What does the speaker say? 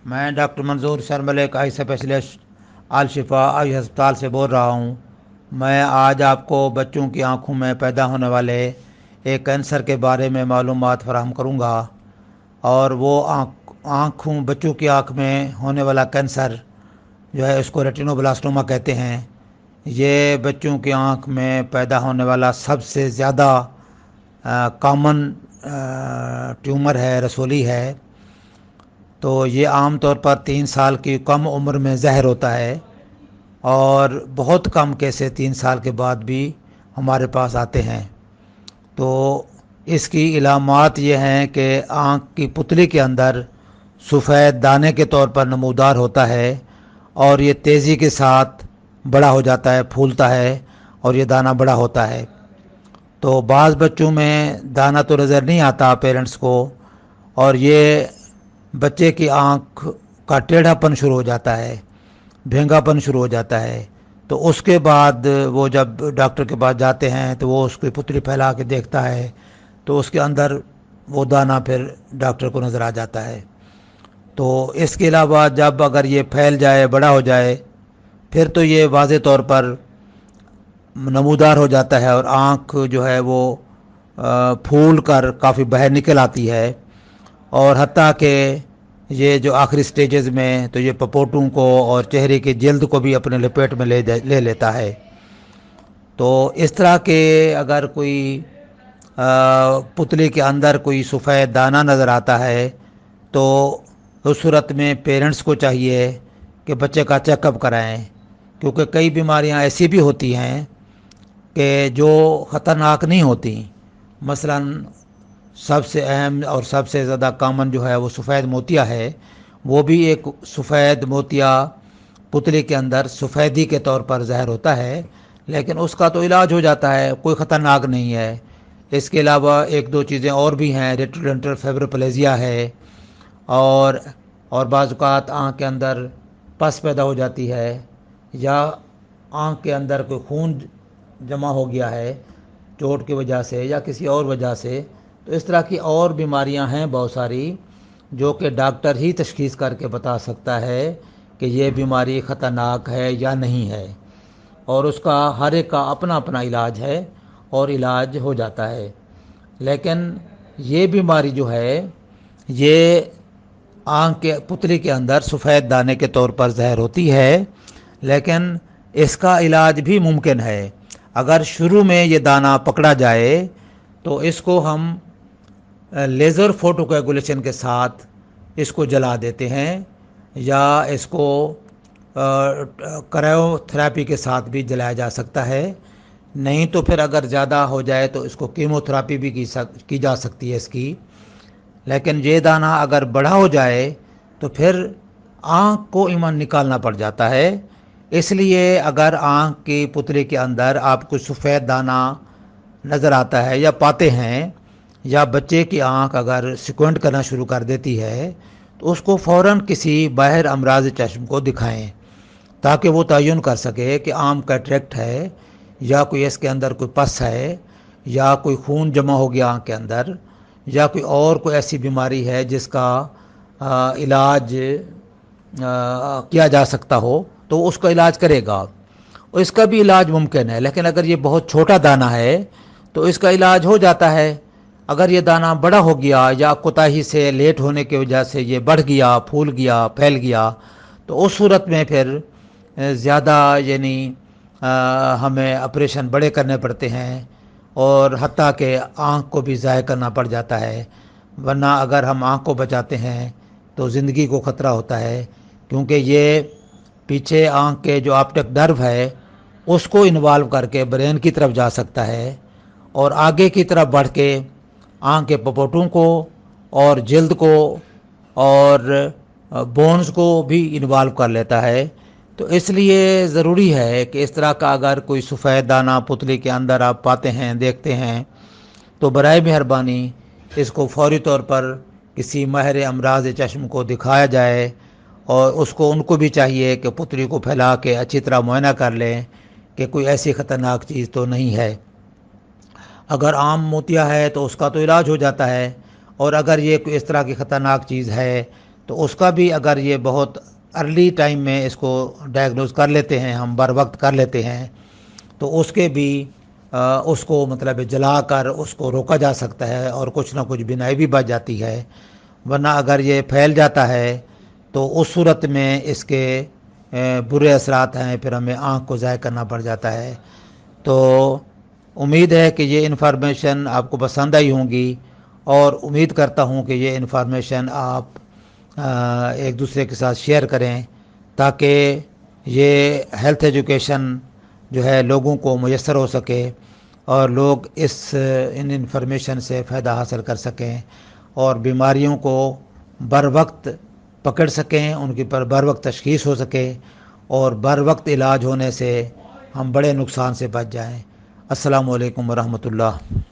میں ڈاکٹر منظور شرملک آئی اسپیشلسٹ الشفا آئی ہسپتال سے بول رہا ہوں۔ میں آج آپ کو بچوں کی آنکھوں میں پیدا ہونے والے ایک کینسر کے بارے میں معلومات فراہم کروں گا، اور وہ بچوں کی آنکھ میں ہونے والا کینسر جو ہے اس کو ریٹینوبلاسٹوما کہتے ہیں۔ یہ بچوں کی آنکھ میں پیدا ہونے والا سب سے زیادہ کامن ٹیومر ہے، رسولی ہے۔ تو یہ عام طور پر 3 سال کی کم عمر میں ظاہر ہوتا ہے، اور بہت کم کیسے 3 سال کے بعد بھی ہمارے پاس آتے ہیں۔ تو اس کی علامات یہ ہیں کہ آنکھ کی پتلی کے اندر سفید دانے کے طور پر نمودار ہوتا ہے، اور یہ تیزی کے ساتھ بڑا ہو جاتا ہے، پھولتا ہے، اور یہ دانہ بڑا ہوتا ہے۔ تو بعض بچوں میں دانہ تو نظر نہیں آتا پیرنٹس کو، اور یہ بچے کی آنکھ کا ٹیڑھا پن شروع ہو جاتا ہے، بھینگا پن شروع ہو جاتا ہے۔ تو اس کے بعد وہ جب ڈاکٹر کے پاس جاتے ہیں تو وہ اس کی پتلی پھیلا کے دیکھتا ہے، تو اس کے اندر وہ دانہ پھر ڈاکٹر کو نظر آ جاتا ہے۔ تو اس کے علاوہ جب اگر یہ پھیل جائے، بڑا ہو جائے، پھر تو یہ واضح طور پر نمودار ہو جاتا ہے، اور آنکھ جو ہے وہ پھول کر کافی باہر نکل آتی ہے، اور حتیٰ کہ یہ جو آخری سٹیجز میں تو یہ پپوٹوں کو اور چہرے کی جلد کو بھی اپنے لپیٹ میں لے لیتا ہے۔ تو اس طرح کے اگر کوئی پتلی کے اندر کوئی سفید دانہ نظر آتا ہے، تو اس صورت میں پیرنٹس کو چاہیے کہ بچے کا چیک اپ کرائیں، کیونکہ کئی بیماریاں ایسی بھی ہوتی ہیں کہ جو خطرناک نہیں ہوتی۔ مثلاً سب سے اہم اور سب سے زیادہ کامن جو ہے وہ سفید موتیا ہے۔ وہ بھی ایک سفید موتیا پتلی کے اندر سفیدی کے طور پر ظاہر ہوتا ہے، لیکن اس کا تو علاج ہو جاتا ہے، کوئی خطرناک نہیں ہے۔ اس کے علاوہ 1-2 چیزیں اور بھی ہیں، ریٹروڈینٹل فیبروپلیزیا ہے، اور بعض اوقات آنکھ کے اندر پس پیدا ہو جاتی ہے، یا آنکھ کے اندر کوئی خون جمع ہو گیا ہے چوٹ کی وجہ سے یا کسی اور وجہ سے۔ تو اس طرح کی اور بیماریاں ہیں بہت ساری، جو کہ ڈاکٹر ہی تشخیص کر کے بتا سکتا ہے کہ یہ بیماری خطرناک ہے یا نہیں ہے، اور اس کا ہر ایک کا اپنا اپنا علاج ہے، اور علاج ہو جاتا ہے۔ لیکن یہ بیماری جو ہے یہ آنکھ کے پتلی کے اندر سفید دانے کے طور پر ظاہر ہوتی ہے، لیکن اس کا علاج بھی ممکن ہے۔ اگر شروع میں یہ دانہ پکڑا جائے تو اس کو ہم لیزر فوٹو کویگولیشن کے ساتھ اس کو جلا دیتے ہیں، یا اس کو کرائیو تھراپی کے ساتھ بھی جلایا جا سکتا ہے۔ نہیں تو پھر اگر زیادہ ہو جائے تو اس کو کیمو تھراپی بھی کی جا سکتی ہے اس کی۔ لیکن یہ دانہ اگر بڑا ہو جائے تو پھر آنکھ کو ایمن نکالنا پڑ جاتا ہے۔ اس لیے اگر آنکھ کی پتلی کے اندر آپ کو سفید دانہ نظر آتا ہے یا پاتے ہیں، یا بچے کی آنکھ اگر سیکوینٹ کرنا شروع کر دیتی ہے، تو اس کو فوراً کسی باہر امراض چشم کو دکھائیں، تاکہ وہ تعین کر سکے کہ عام کیٹریکٹ ہے، یا کوئی اس کے اندر کوئی پس ہے، یا کوئی خون جمع ہو گیا آنکھ کے اندر، یا کوئی ایسی بیماری ہے جس کا علاج کیا جا سکتا ہو، تو اس کا علاج کرے گا۔ اور اس کا بھی علاج ممکن ہے، لیکن اگر یہ بہت چھوٹا دانہ ہے تو اس کا علاج ہو جاتا ہے۔ اگر یہ دانہ بڑا ہو گیا یا کوتاہی سے لیٹ ہونے کی وجہ سے یہ بڑھ گیا، پھول گیا، پھیل گیا، تو اس صورت میں پھر زیادہ ہمیں آپریشن بڑے کرنے پڑتے ہیں، اور حتیٰ کہ آنکھ کو بھی ضائع کرنا پڑ جاتا ہے۔ ورنہ اگر ہم آنکھ کو بچاتے ہیں تو زندگی کو خطرہ ہوتا ہے، کیونکہ یہ پیچھے آنکھ کے جو آپٹک نرو ہے اس کو انوالو کر کے برین کی طرف جا سکتا ہے، اور آگے کی طرف بڑھ کے آنکھ کے پپوٹوں کو اور جلد کو اور بونز کو بھی انوالو کر لیتا ہے۔ تو اس لیے ضروری ہے کہ اس طرح کا اگر کوئی سفید دانہ پتلی کے اندر آپ پاتے ہیں، دیکھتے ہیں، تو برائے مہربانی اس کو فوری طور پر کسی ماہر امراض چشم کو دکھایا جائے، اور ان کو بھی چاہیے کہ پتلی کو پھیلا کے اچھی طرح معائنہ کر لیں کہ کوئی ایسی خطرناک چیز تو نہیں ہے۔ اگر عام موتیا ہے تو اس کا تو علاج ہو جاتا ہے، اور اگر یہ کوئی اس طرح کی خطرناک چیز ہے تو اس کا بھی اگر یہ بہت ارلی ٹائم میں اس کو ڈائگنوز کر لیتے ہیں، ہم بر وقت کر لیتے ہیں، تو اس کے بھی اس کو مطلب جلا کر اس کو روکا جا سکتا ہے اور کچھ نہ کچھ بینائی بھی بچ جاتی ہے۔ ورنہ اگر یہ پھیل جاتا ہے تو اس صورت میں اس کے برے اثرات ہیں، پھر ہمیں آنکھ کو ضائع کرنا پڑ جاتا ہے۔ تو امید ہے کہ یہ انفارمیشن آپ کو پسند آئی ہوں گی، اور امید کرتا ہوں کہ یہ انفارمیشن آپ ایک دوسرے کے ساتھ شیئر کریں، تاکہ یہ ہیلتھ ایجوکیشن جو ہے لوگوں کو میسر ہو سکے اور لوگ ان انفارمیشن سے فائدہ حاصل کر سکیں اور بیماریوں کو بر وقت پکڑ سکیں، ان کی بر وقت تشخیص ہو سکے اور بر وقت علاج ہونے سے ہم بڑے نقصان سے بچ جائیں۔ السلام علیکم ورحمۃ اللہ۔